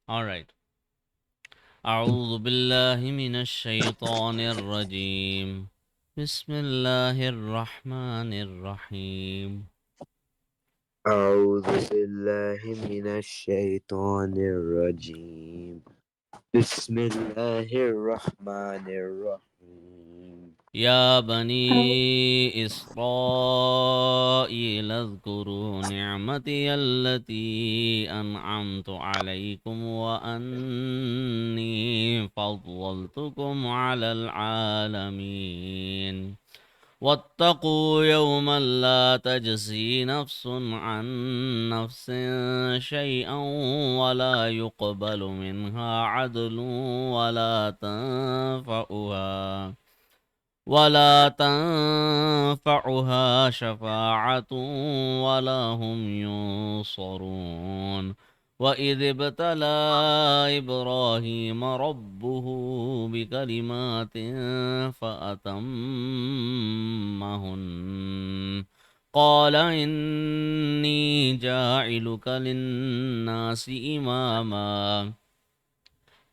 All right. أعوذ بالله من الشيطان الرجيم. بسم الله الرحمن الرحيم. أعوذ بالله من الشيطان الرجيم. بسم الله الرحمن الرحيم. يا بني إسرائيل اذكروا نعمتي التي أنعمت عليكم وأني فضلتكم على العالمين. واتقوا يوما لا تجزي نفس عن نفس شيئا ولا يقبل منها عدل ولا تنفعها شفاعة ولا هم ينصرون. وإذ ابتلى إبراهيم ربه بكلمات فأتمهن قال إني جاعلك للناس إماما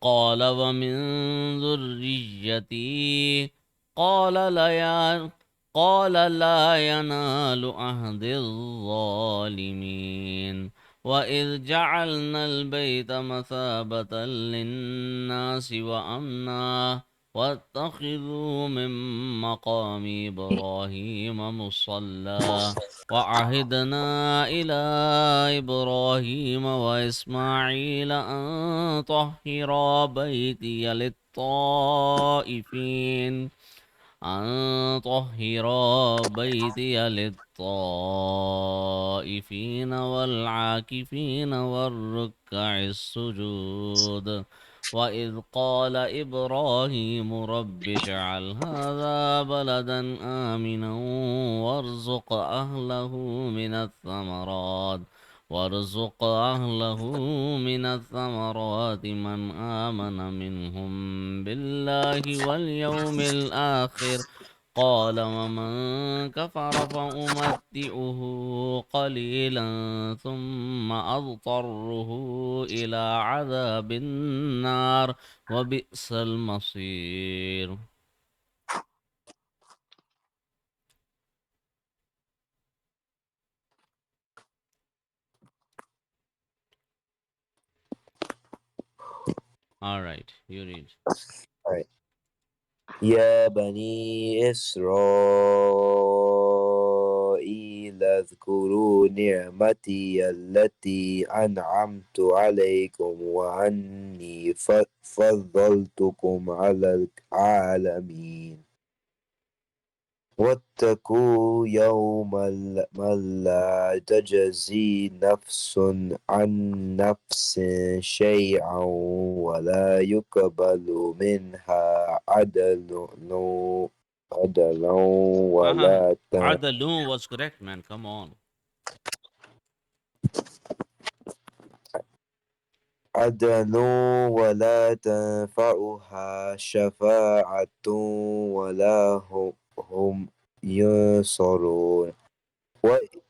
قال ومن ذريتي قال قال لا ينال عهد الظالمين. وإذ جعلنا البيت مثابة للناس وأمنا واتخذوا من مقام إبراهيم مصلى وعهدنا إلى إبراهيم وإسماعيل أن طهرا بيتي للطائفين والعاكفين والركع السجود. وإذ قال إبراهيم رب اجعل هذا بلدا آمنا وارزق أهله من الثمرات من آمن منهم بالله واليوم الآخر. قال ومن كفر فأمتئه قليلا ثم أضطره إلى عذاب النار وبئس المصير. All right, you read. Alright. يا بني إسرائيل اذكروا نعمتي التي أنعمت عليكم وأني فضلتكم على العالمين. واتقوا يوما لا تجزي نفس عن نفس شيئا ولا يقبل منها عدل ولا Adalun was correct, man. Come on. عدل ولا تنفعها شفاعة ولا هم ينصرون.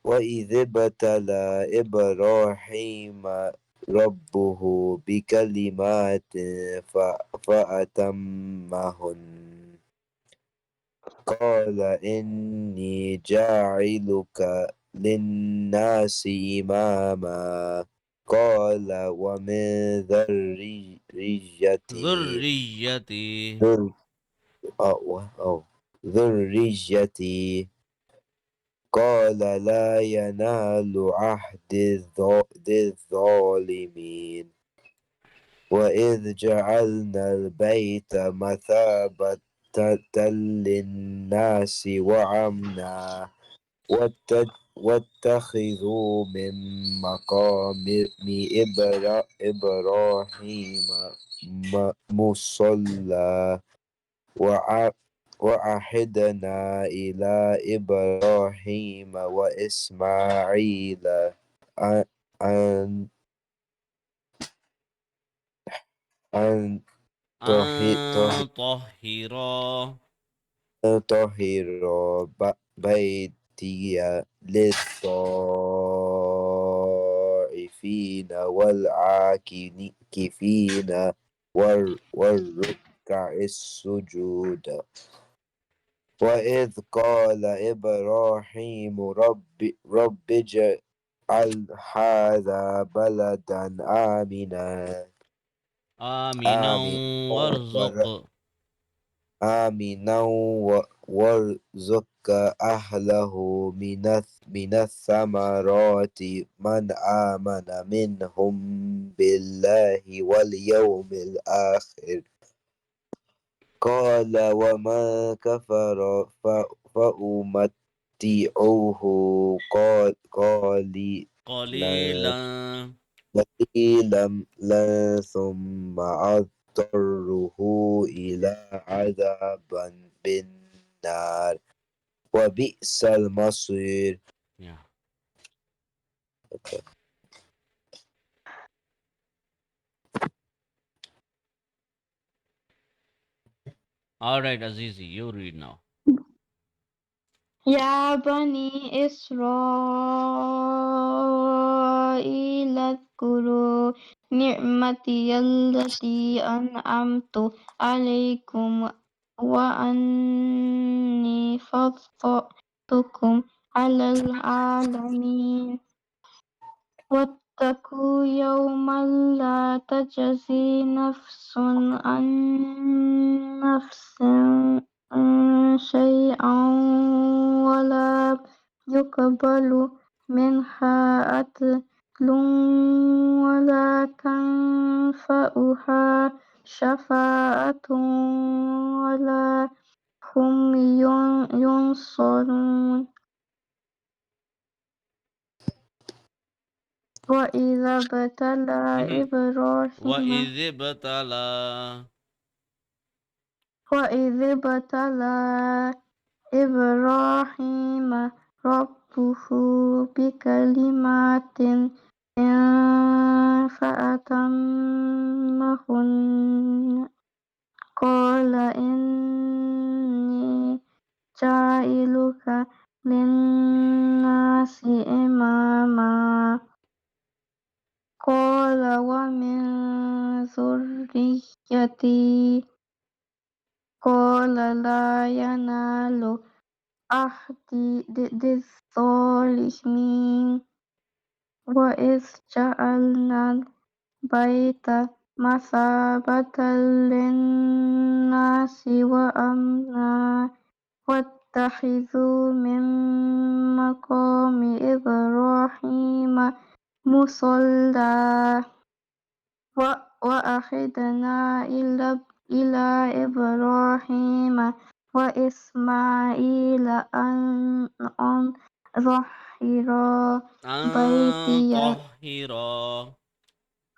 وإذ ابتلى إبراهيم ربه بكلمات فأتمهن قال إني جاعلك للناس إماما قال ومن ذريتي ذريتي. ذر- ذريتي قال لا ينال عهد الظالمين. وإذ جعلنا البيت مثابة للناس وأمنا واتخذوا من مقام إبراهيم مصلى وعهدنا إلى إبراهيم وإسماعيل أن أن أن أن طهرا طهر بيتي للطائفين والصافين والعاكفين والركع السجود. وإذ قال إبراهيم رب اجعل هذا بلدا آمنا آمنا آمنا وارزق. آمنا وارزق أهله من الثمرات من آمن منهم بالله واليوم الآخر. قال ومن كفر فأمتعه قليلا قليلا. قليلا ثم أضطره إلى عذاب بالنار وبئس المصير. Yeah. All right, Azizi, you read now. يا بني إسرائيل اذكروا نعمتي التي أنعمت عليكم وأني فضلتكم على العالمين. واتقوا يوما لا تجزي نفس عن نفس شيئا ولا يقبل منها عدل ولا تنفعها شفاعة ولا هم ينصرون. وإذا ابتلى Mhm. إبراهيم وإذ ابتلى وإذ ابتلى إبراهيم ربه بكلمات فأتمهن قال إني جاعلك للناس إماما قال ومن ذريتي قال لا ينال عهد الظالمين. وإذ جعلنا البيت مثابة للناس وأمنا واتخذوا من مقام إبراهيم مصلى وأخذنا إلى إبراهيم وإسماعيل أن طهرا أن بيتي طهرا.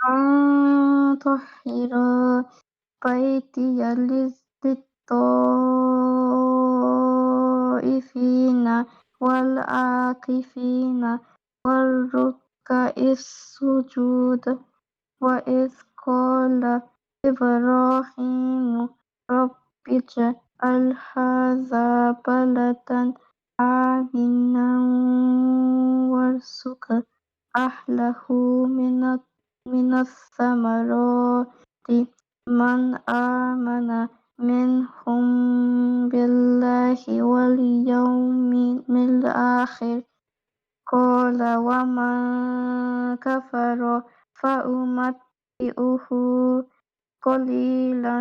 أن طهرا بيتي للطائفين والعاكفين والركع السجود. وإذ قال إبراهيم رب اجعل هذا بلدا آمنا وارزق أهله من الثمرات من آمن منهم بالله واليوم الآخر. قال ومن كفر فأمتعه قليلا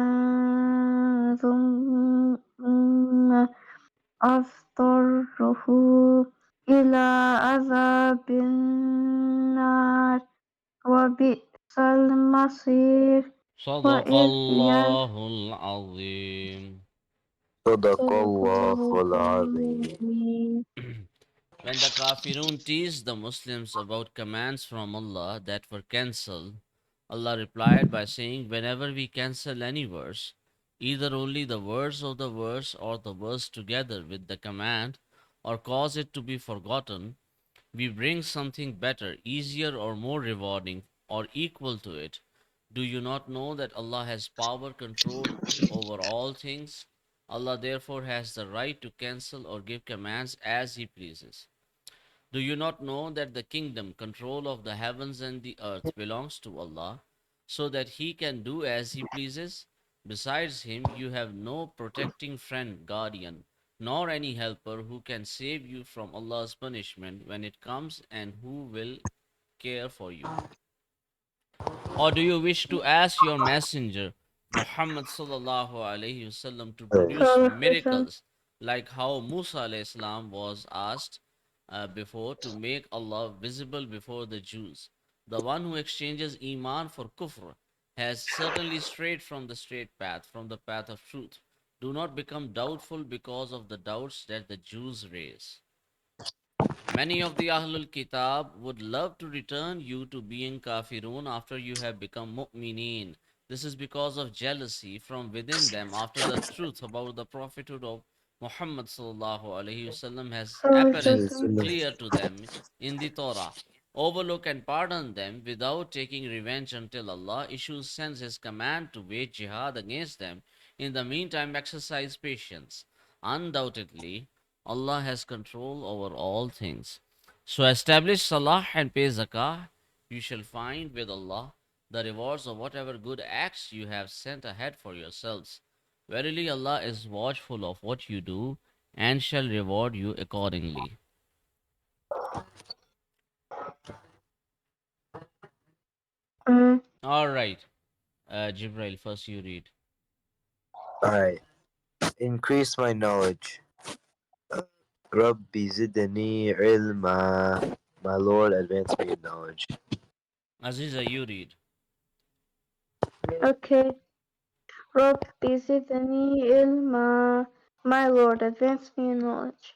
ثم أضطره إلى عذاب النار وبئس المصير. صدق وإذ الله العظيم. صدق صدق الله الله العظيم. العظيم. When the Kafirun teased the Muslims about commands from Allah that were cancelled, Allah replied by saying, whenever we cancel any verse, either only the words of the verse or the verse together with the command, or cause it to be forgotten, we bring something better, easier, or more rewarding, or equal to it. Do you not know that Allah has power, control over all things? Allah therefore has the right to cancel or give commands as He pleases. Do you not know that the kingdom, control of the heavens and the earth belongs to Allah, so that He can do as He pleases? Besides Him, you have no protecting friend, guardian, nor any helper who can save you from Allah's punishment when it comes, and who will care for you. Or do you wish to ask your messenger, Muhammad sallallahu alaihi wasallam, to produce Prophet, miracles like how Musa alayhi salam was asked before to make Allah visible before the Jews? The one who exchanges iman for kufr has certainly strayed from the straight path, from the path of truth. Do not become doubtful because of the doubts that the Jews raise. Many of the Ahlul Kitab would love to return you to being kafirun after you have become mu'mineen. This is because of jealousy from within them after the truth about the prophethood of Muhammad sallallahu alaihi wasallam has apparent clear to them in the Torah. Overlook and pardon them without taking revenge until Allah issues sends His command to wage jihad against them. In the meantime, exercise patience. Undoubtedly, Allah has control over all things. So establish salah and pay zakah. You shall find with Allah the rewards of whatever good acts you have sent ahead for yourselves. Verily, Allah is watchful of what you do and shall reward you accordingly. mm, All right, Jibrail, first you read. Alright. Increase my knowledge. Rabbi zidni ilma. My Lord, advance me in knowledge. Aziza, you read. okay. Rabbi zidni ilma. My Lord, advance me in knowledge.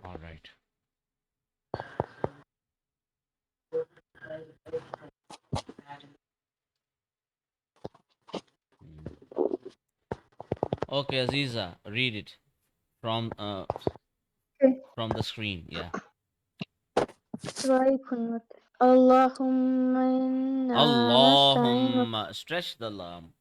All right. Mm. Okay, Aziza, read it from uh Okay. from the screen. Yeah. Try kunut. Allahumma inna nasta'inuk. Allahumma, stretch the lam.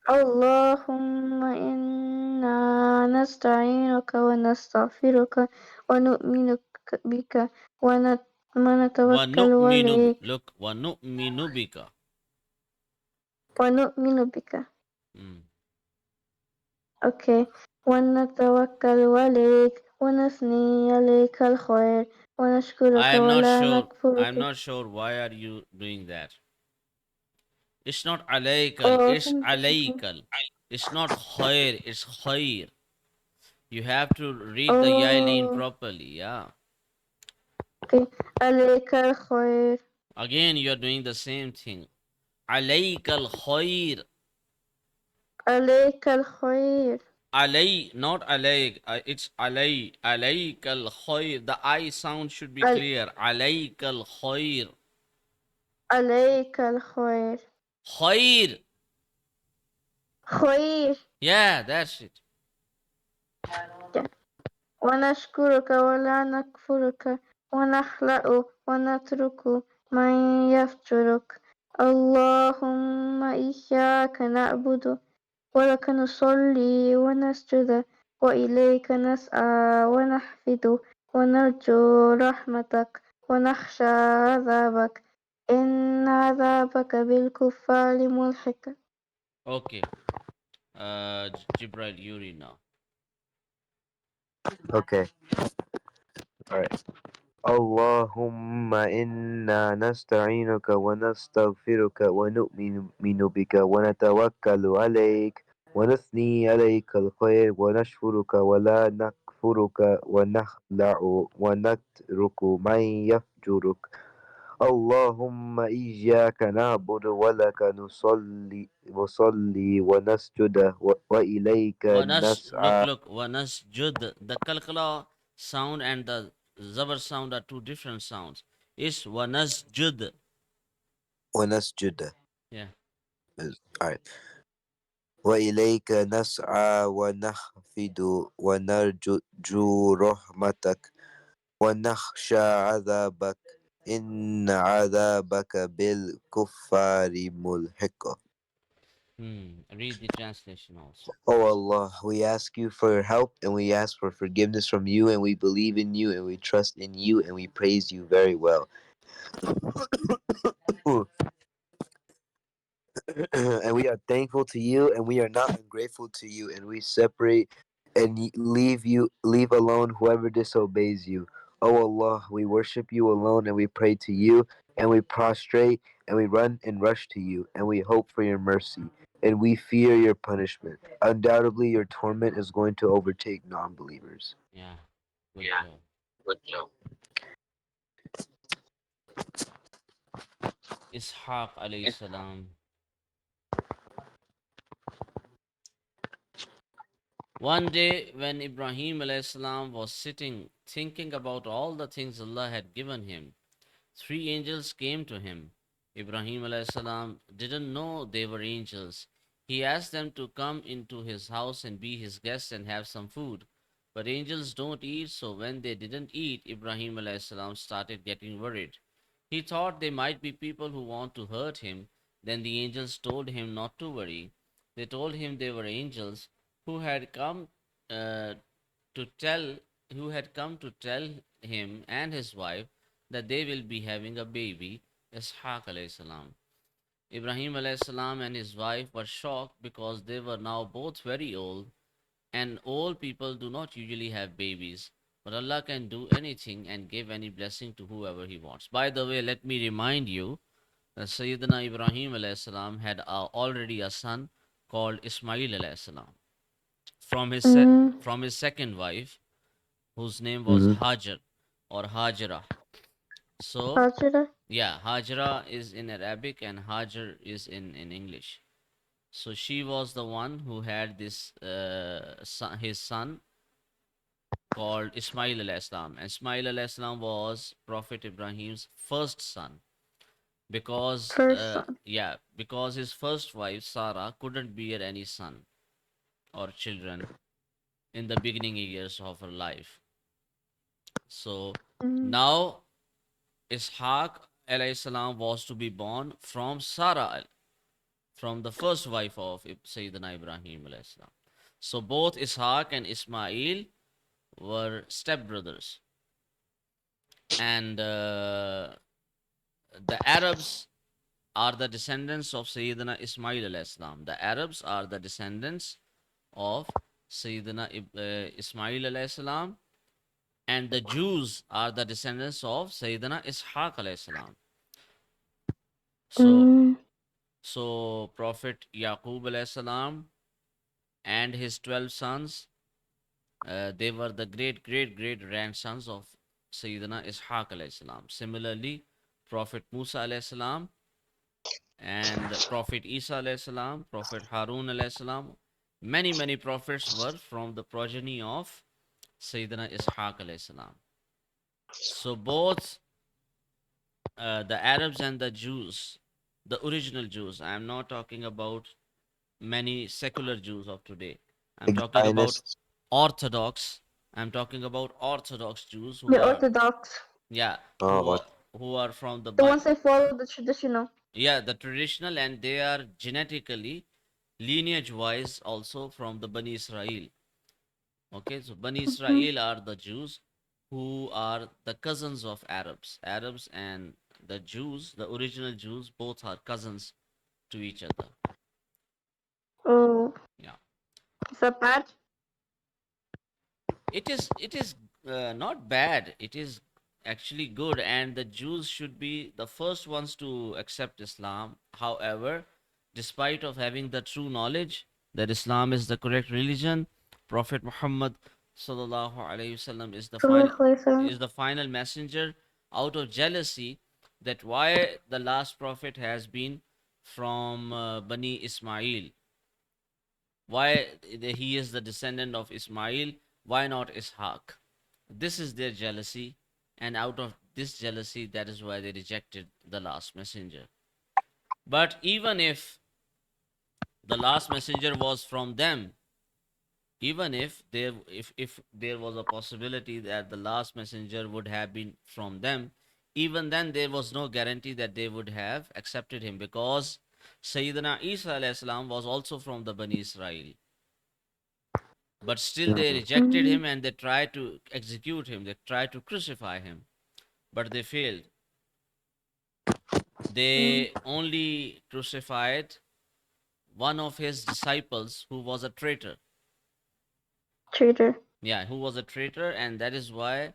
اللهم إنا نستعينك ونستغفرك ونؤمن بك ونتوكل عليك Look, wa nu'minu bika. ونؤمن بك Mm. أوكي ونتوكل عليك ونثني عليك الخير ونشكرك I am not ولا sure. نكفرك I'm not sure why are you doing that. It's not alaykal. Oh, It's alaykal. It's not khair. It's khair. You have to read the yailin oh, properly. Yeah. okay. عليك الخير Again, you are doing the same thing. Alaykal khair. عليك الخير Alay, not alayk. It's alay. Alaykal khair. The I sound should be clear. Alaykal khair. عليك الخير Khair. خير Yeah, that's it. ونشكرك ولا نكفرك ونخلع ونترك من يفجرك اللهم إياك نعبد ولك نصلي ونسجد وإليك نسعى ونحفد ونرجو رحمتك ونخشى عذابك إن عذابك بالكفار ملحق. Okay. Jibril, you read now. Okay. Alright. اللهم إنا نستعينك ونستغفرك ونؤمن بك ونتوكل عليك ونثني عليك الخير ونشكرك ولا نكفرك ونخلع ونترك من يفجرك اللهم إياك نعبد ولك نصلي ونسجد وإليك نسعى. Look, wanasjud. The kalkala sound and the zabar sound are two different sounds. It's wanasjud. ونسجد. Yeah. Alright. وإليك نسعى ونخفض ونرجو رحمتك ونخشى عذابك إن عذابك بالكفار ملحق. Read the translation also. O Allah, we ask you for your help and we ask for forgiveness from you and we believe in you and we trust in you and we praise you very well. And we are thankful to you and we are not ungrateful to you and we separate and leave alone whoever disobeys you. O Allah, we worship you alone and we pray to you and we prostrate and we run and rush to you and we hope for your mercy and we fear your punishment. Undoubtedly your torment is going to overtake non-believers. Yeah, good job. Ishaq alayhi salam. One day, when Ibrahim alayhi salam was sitting thinking about all the things Allah had given him, three angels came to him. Ibrahim alayhi salam didn't know they were angels. He asked them to come into his house and be his guests and have some food. But angels don't eat, so when they didn't eat, Ibrahim alayhi salam started getting worried. He thought they might be people who want to hurt him. Then the angels told him not to worry. They told him they were angels who had come uh, to tell to tell him and his wife that they will be having a baby, Ishaq alayhi salam. Ibrahim alayhi salam and his wife were shocked because they were now both very old, and old people do not usually have babies. But Allah can do anything and give any blessing to whoever He wants. By the way, let me remind you that Sayyidina Ibrahim alayhi salam had already a son called Ismail alayhi salam from Mm, from his second wife, whose name was Mhm. Hajar or Hajara. So, Hajra. yeah, Hajra is in Arabic and Hajar is in English. So she was the one who had this his son called Ismail alayhi salam. And Ismail alayhi salam was Prophet Ibrahim's first son because First son. because his first wife Sarah couldn't bear any son or children in the beginning years of her life. So Mm, now Ishaq alayhi salam was to be born from Sarah, from the first wife of Sayyidina Ibrahim alayhi salam. So both Ishaq and Ismail were stepbrothers, and the Arabs are the descendants of Sayyidina Ismail alayhi salam. The Arabs are the descendants of Sayyidina Ismail alayhi salam, and the Jews are the descendants of Sayyidina Ishaq alayhi salam. So, mm, Prophet Yaqub alayhi salam and his 12 sons, they were the great grandsons of Sayyidina Ishaq alayhi salam. Similarly, Prophet Musa alayhi salam and Prophet Isa alayhi salam, Prophet Harun alayhi salam, many prophets were from the progeny of Sayyidina Ishaq alayhi salam. So both the Arabs and the Jews, the original Jews, I am not talking about many secular Jews of today. I'm Big talking about Zionist. Orthodox. I'm talking about Orthodox Jews who the are, Orthodox. yeah, Oh, what? who are from the The ones that follow the traditional. yeah, the traditional, and they are genetically, lineage wise also from the Bani Israel. Okay, so Bani Mm-hmm. Israel are the Jews who are the cousins of Arabs. Arabs and the Jews, the original Jews, both are cousins to each other. Oh, Yeah. is that bad? It is not bad. It is actually good, and the Jews should be the first ones to accept Islam. However, despite of having the true knowledge that Islam is the correct religion, Prophet Muhammad sallallahu alaihi wasallam Sallallahu Alaihi Wasallam. is the final messenger. Out of jealousy, that why the last prophet has been from Bani Ismail, why he is the descendant of Ismail, why not Ishaq? This is their jealousy, and out of this jealousy, that is why they rejected the last messenger. But even if the last messenger was from them, even if there was a possibility that the last messenger would have been from them, even then there was no guarantee that they would have accepted him, because Sayyidina Isa alayhi salam was also from the Bani Israel. But still they Mhm. rejected him and they tried to execute him, they tried to crucify him, but they failed. They only crucified one of his disciples who was a traitor. Traitor. Yeah, who was a traitor, and that is why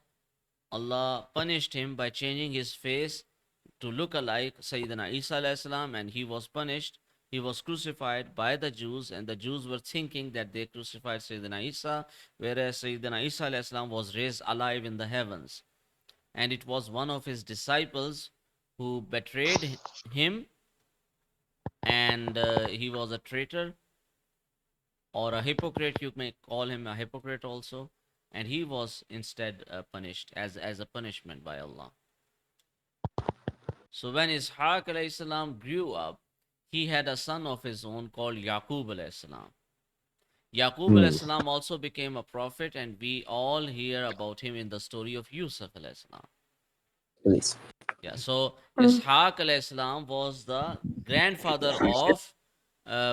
Allah punished him by changing his face to look alike Sayyidina Isa alayhi salam, and he was punished. He was crucified by the Jews, and the Jews were thinking that they crucified Sayyidina Isa, whereas Sayyidina Isa alayhi salam was raised alive in the heavens. And it was one of his disciples who betrayed him, and he was a traitor or a hypocrite. You may call him a hypocrite also, and he was instead punished as a punishment by Allah. So when Ishaq alayhi salam grew up, he had a son of his own called Yaqub alayhi salam. Yaqub alayhi Mm. salam also became a prophet, and we all hear about him in the story of Yusuf alayhi salam. Please. Yeah, so Mm. Ishaq alayhi salam was the grandfather of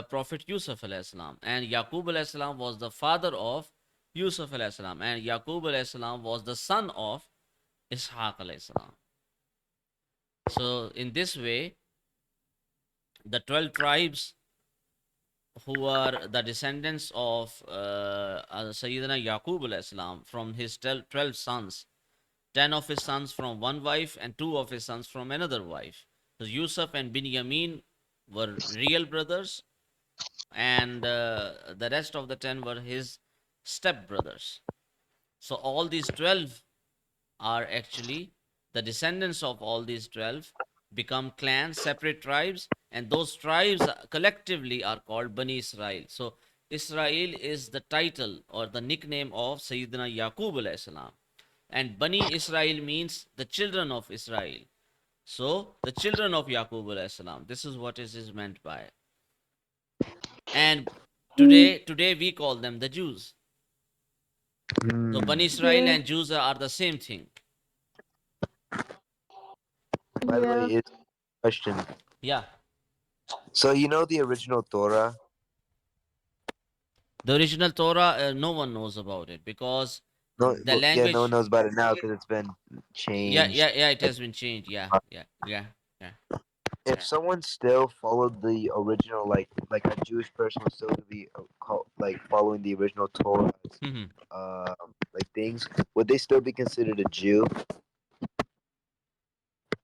Prophet Yusuf alayhi salam, and Yaqub alayhi salam was the father of Yusuf alayhi salam, and Yaqub alayhi salam was the son of Ishaq alayhi salam. So in this way, the 12 tribes who are the descendants of Sayyidina Yaqub alayhi salam from his 12 sons, 10 of his sons from one wife and 2 of his sons from another wife. So Yusuf and Binyamin were real brothers, and the rest of the 10 were his step brothers. So all these 12 are actually the descendants of all these 12 become clans, separate tribes, and those tribes collectively are called Bani Israel. So Israel is the title or the nickname of Sayyidina Yaqub alayhi salam, and Bani Israel means the children of Israel. So the children of Yaqub alayhi salam. This is what is meant by. And Mm. today we call them the Jews. So Mm. Bani Israel Yeah. and Jews are the same thing. By the way, Yeah. it's a question. Yeah. So you know the original Torah? The original Torah, no one knows about it because No, the yeah, no one language, knows about it now because it's been yeah, changed. yeah, yeah, it Like, has been changed. Yeah, yeah, yeah, yeah, if yeah. someone still followed the original, like a Jewish person was still to be like following the original Torah, Hmm. like things, would they still be considered a Jew?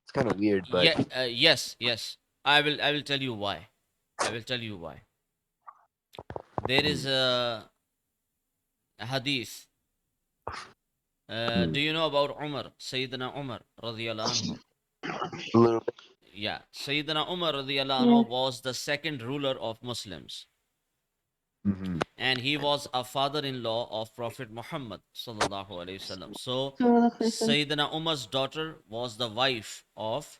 It's kind of weird, but Yeah, yes, yes. I will tell you why. I will tell you why. There is mm, a hadith. mm, Do you know about Umar, Sayyidina Umar, radiyallahu anhu? a little bit. Yeah, Sayyidina Umar, radiyallahu Yeah. anhu, was the second ruler of Muslims, Hmm. and he was a father-in-law of Prophet Muhammad sallallahu alaihi wasallam. So So the person. Sayyidina Umar's daughter was the wife of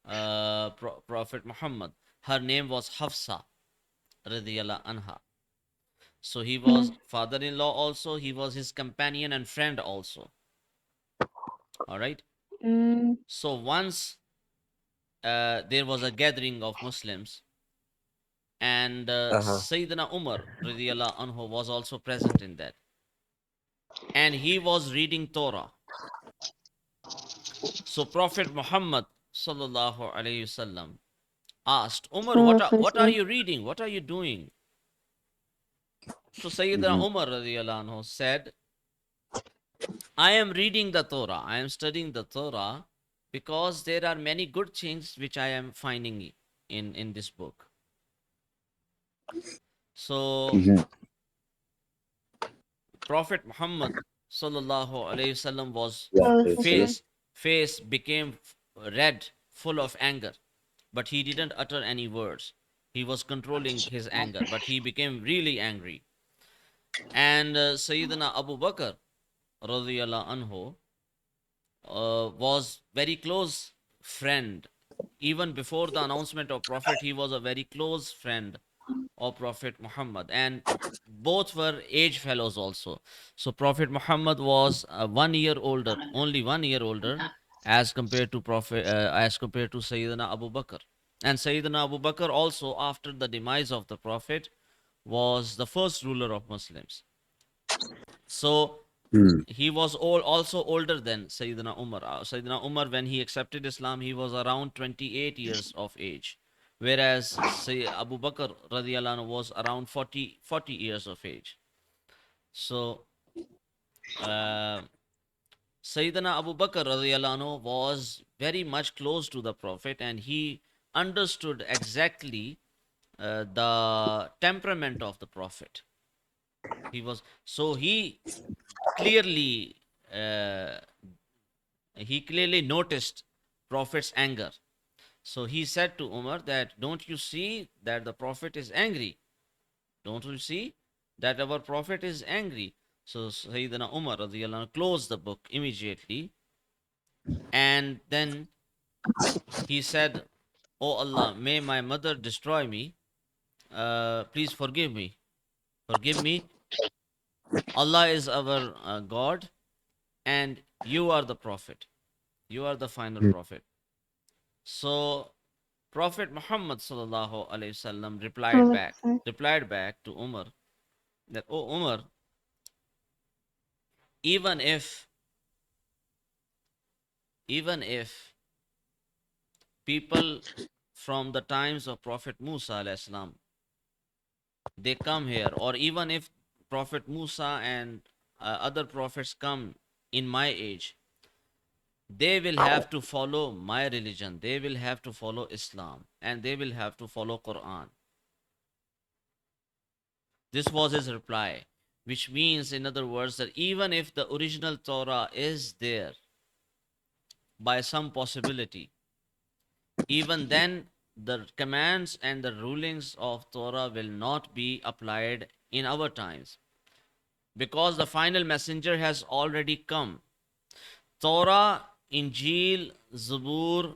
Prophet Muhammad. Her name was Hafsa radiyallahu anha. So he was Mm. father-in-law also. He was his companion and friend also. All right. Mm. So once there was a gathering of Muslims, and Uh huh. Sayyidina Umar radiyallahu anhu was also present in that, and he was reading Torah. So Prophet Muhammad sallallahu alaihi wasallam asked Umar, So what are the you reading? What are you doing? So Sayyidina Hmm. Umar radiallahu anhu said, I am reading the Torah. I am studying the Torah because there are many good things which I am finding in this book. So Hmm. Prophet Muhammad sallallahu alaihi wasallam was Yeah. person. face became red, full of anger, but he didn't utter any words. He was controlling his anger, but he became really angry. And Sayyidina Abu Bakr radiyallahu anhu was very close friend. Even before the announcement of Prophet, he was a very close friend of Prophet Muhammad, and both were age fellows also. So Prophet Muhammad was 1 year older, only 1 year older, as compared to Sayyidina Abu Bakr. And Sayyidina Abu Bakr also, after the demise of the Prophet, was the first ruler of Muslims. So Mm. he was also older than Sayyidina Umar. Sayyidina Umar, when he accepted Islam, he was around 28 years of age, whereas say Abu Bakr radiallahu anhu was around 40 years of age. So uh, Sayyidina Abu Bakr radiallahu anhu was very much close to the Prophet, and he understood exactly the temperament of the Prophet. He clearly uh, he clearly noticed Prophet's anger. So he said to Umar that, don't you see that the Prophet is angry? Don't you see that our Prophet is angry? So Sayyidina Umar radiallahu anhu closed the book immediately, and then he said, "O Allah, may my mother destroy me. Please forgive me. Forgive me. Allah is our God, and you are the Prophet. You are the final Mm. Prophet." So Prophet Muhammad sallallahu alaihi wasallam Alaikum. replied back to Umar that, "Oh Umar, even if even if people from the times of Prophet Musa alayhi salam, they come here, or even if Prophet Musa and other prophets come in my age, they will have to follow my religion. They will have to follow Islam, and they will have to follow Quran." This was his reply, which means, in other words, that even if the original Torah is there by some possibility, even then the commands and the rulings of Torah will not be applied in our times, because the final messenger has already come. Torah, Injil, Zabur,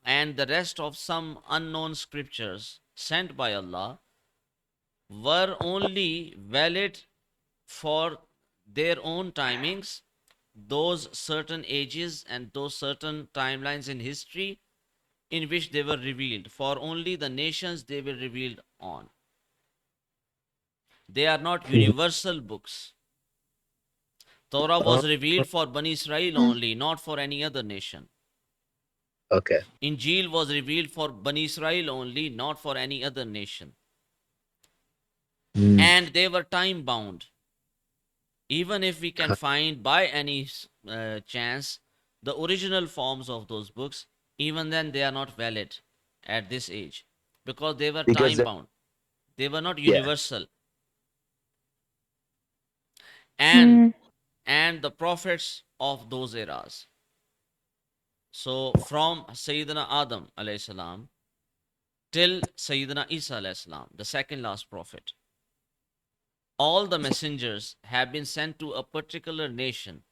and the rest of some unknown scriptures sent by Allah were only valid for their own timings, those certain ages and those certain timelines in history in which they were revealed, for only the nations they were revealed on. They are not Mm. universal books. Torah Oh, was revealed for Bani Israel only, not for any other nation. okay. Injil was revealed for Bani Israel only, not for any other nation. Mm. And they were time bound. Even if we can find by any chance the original forms of those books, even then they are not valid at this age, because they were Because time bound. They were not yeah. universal. and Mm. and the prophets of those eras. So from Sayyidina Adam alayhi salam till Sayyidina Isa alayhi salam, the second last prophet, all the messengers have been sent to a particular nation.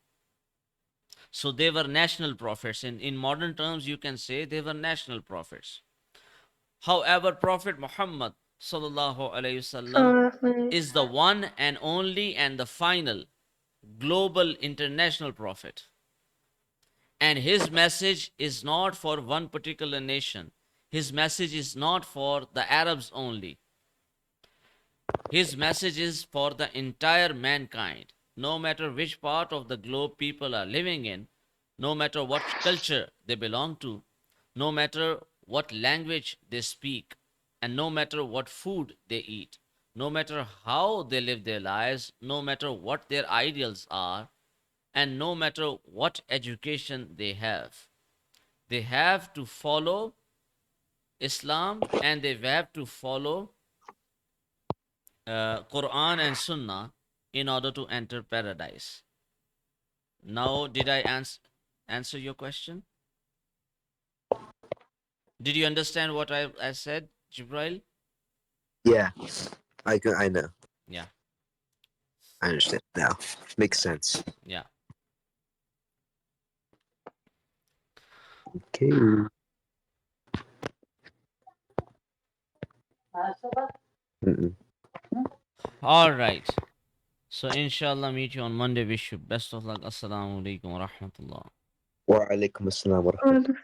So they were national prophets. In modern terms, you can say they were national prophets. However, Prophet Muhammad sallallahu alayhi wasallam Sallallahu is the one and only and the final global international prophet. And his message is not for one particular nation. His message is not for the Arabs only. His message is for the entire mankind. No matter which part of the globe people are living in, no matter what culture they belong to, no matter what language they speak, and no matter what food they eat, no matter how they live their lives, no matter what their ideals are, and no matter what education they have to follow Islam, and they have to follow Quran and Sunnah in order to enter paradise. Now, did I answer your question? Did you understand what I said, Jibrail? Yeah. I know. Yeah, I understand now. Makes sense. yeah. Okay. Mm-mm. All right. So, inshallah, meet you on Monday. Wish you best of luck. Assalamu alaikum wa rahmatullah. Wa alaikum assalam wa rahmatullah. alayhi.